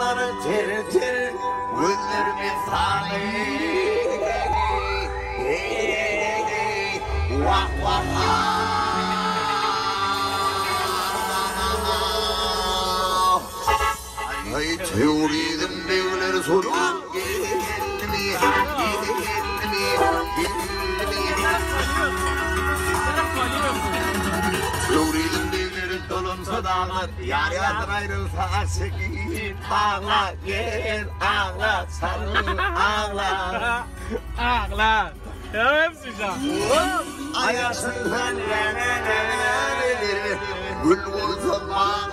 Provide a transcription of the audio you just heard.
dağları tir tir gözlerimi sağlayın. Vah vah ay teoriden devler sorun teoriden devlerin dolunsa dağlar yar yardan ayrılsa aşıkın ağla gel ağla sarıl ağla Ağla. Ya hepsi can. ayasından gül vursa bana